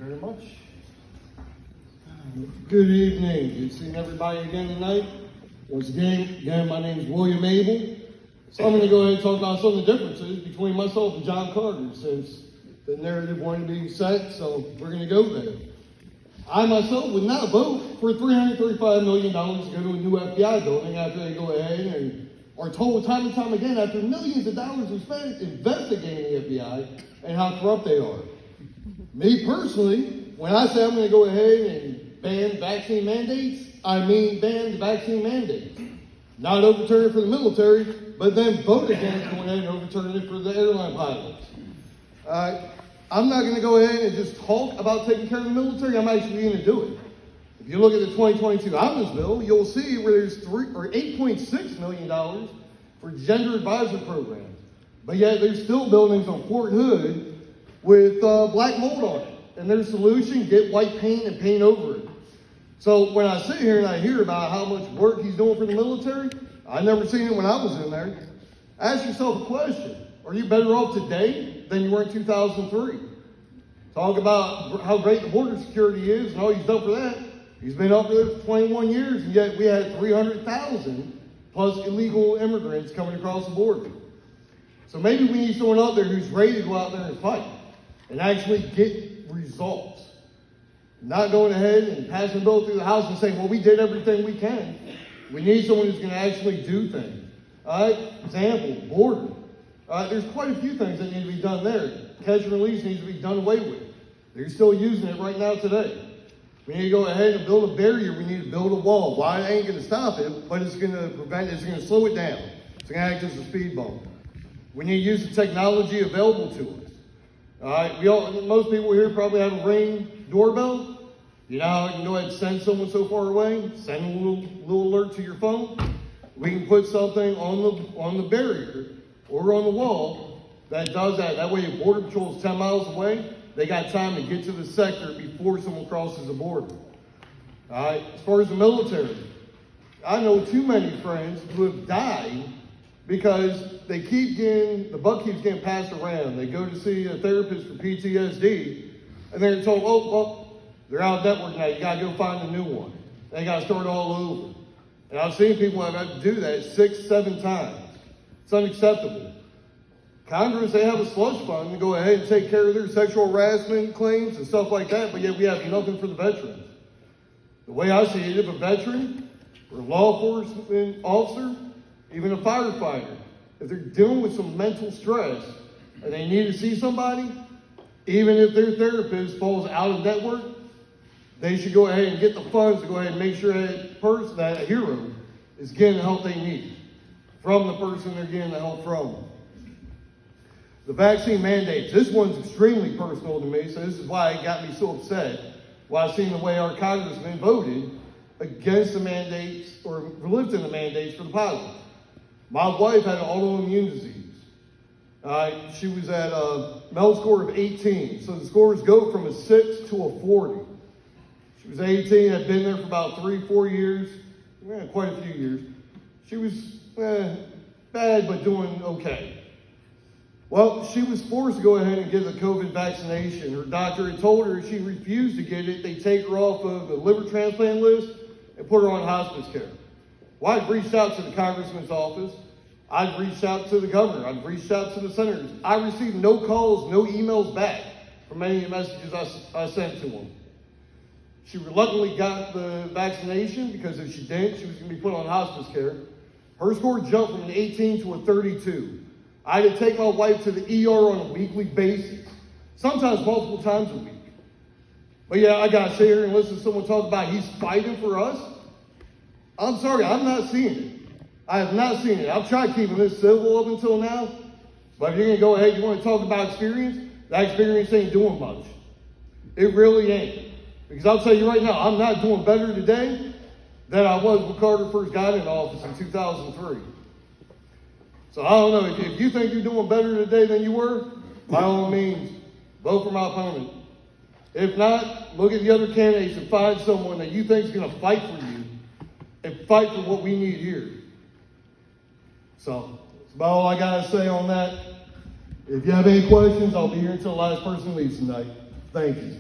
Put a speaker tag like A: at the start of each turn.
A: very much. Good evening. Good seeing everybody again tonight. Once again, my name is William Abel. So I'm going to go ahead and talk about some of the differences between myself and John Carter, since the narrative wanted to be set, so we're going to go there. I myself would not vote for $335 million to go to a new FBI building after they go ahead and are told time and time again, after millions of dollars are spent investigating the FBI and how corrupt they are. Me personally, when I say I'm going to go ahead and ban vaccine mandates, I mean ban the vaccine mandates. Not overturn it for the military, but then vote against going ahead and overturning it for the airline pilots. I'm not going to go ahead and just talk about taking care of the military. I'm actually going to do it. If you look at the 2022 Omnibus bill, you'll see where there's $8.6 million for gender advisor programs. But yet there's still buildings on Fort Hood with black mold on it. And their solution, get white paint and paint over it. So when I sit here and I hear about how much work he's doing for the military, I never seen it when I was in there. Ask yourself a question. Are you better off today than you were in 2003? Talk about how great the border security is and all he's done for that. He's been up there for 21 years, and yet we had 300,000 plus illegal immigrants coming across the border. So maybe we need someone out there who's ready to go out there and fight and actually get results. Not going ahead and passing a bill through the House and saying, well, we did everything we can. We need someone who's going to actually do things. All right, example, border. There's quite a few things that need to be done there. Catch and release needs to be done away with. They're still using it right now today. We need to go ahead and build a barrier. We need to build a wall. Why? It ain't going to stop it, but it's going to prevent it. It's going to slow it down. It's going to act as a speed bump. We need to use the technology available to us. All right, most people here probably have a Ring doorbell. You know how you can go ahead and send someone so far away? Send a little alert to your phone. We can put something on the barrier or on the wall that does that. That way, if Border Patrol is 10 miles away, they got time to get to the sector before someone crosses the border. All right, as far as the military, I know too many friends who have died because the buck keeps getting passed around. They go to see a therapist for PTSD, and they're told, oh, well, they're out of network now. You got to go find a new one. They got to start all over. And I've seen people have had to do that 6, 7 times. It's unacceptable. Congress, they have a slush fund to go ahead and take care of their sexual harassment claims and stuff like that, but yet we have nothing for the veterans. The way I see it, if a veteran or a law enforcement officer, even a firefighter, if they're dealing with some mental stress and they need to see somebody, even if their therapist falls out of network, they should go ahead and get the funds to go ahead and make sure that person, that hero, is getting the help they need from the person they're getting the help from. The vaccine mandates, this one's extremely personal to me, so this is why it got me so upset while seeing the way our congressman voted against the mandates or lifting the mandates for the pilots. My wife had an autoimmune disease. She was at a MELD score of 18, so the scores go from a 6 to a 40. She was 18, had been there for about 3-4 years, quite a few years. She was bad, but doing okay. Well, she was forced to go ahead and get the COVID vaccination. Her doctor had told her if she refused to get it, they'd take her off of the liver transplant list and put her on hospice care. Well, I'd reached out to the congressman's office. I'd reached out to the governor. I'd reached out to the senators. I received no calls, no emails back from any of the messages I sent to them. She reluctantly got the vaccination because if she didn't, she was going to be put on hospice care. Her score jumped from an 18 to a 32. I had to take my wife to the ER on a weekly basis, sometimes multiple times a week. But yeah, I got to sit here and listen to someone talk about he's fighting for us. I'm sorry, I'm not seeing it. I have not seen it. I've tried keeping this civil up until now, but if you're going to go ahead, you want to talk about experience, that experience ain't doing much. It really ain't. Because I'll tell you right now, I'm not doing better today than I was when Carter first got in office in 2003. So I don't know, if you think you're doing better today than you were, by all means, vote for my opponent. If not, look at the other candidates and find someone that you think is going to fight for you and fight for what we need here. So that's about all I got to say on that. If you have any questions, I'll be here until the last person leaves tonight. Thank you.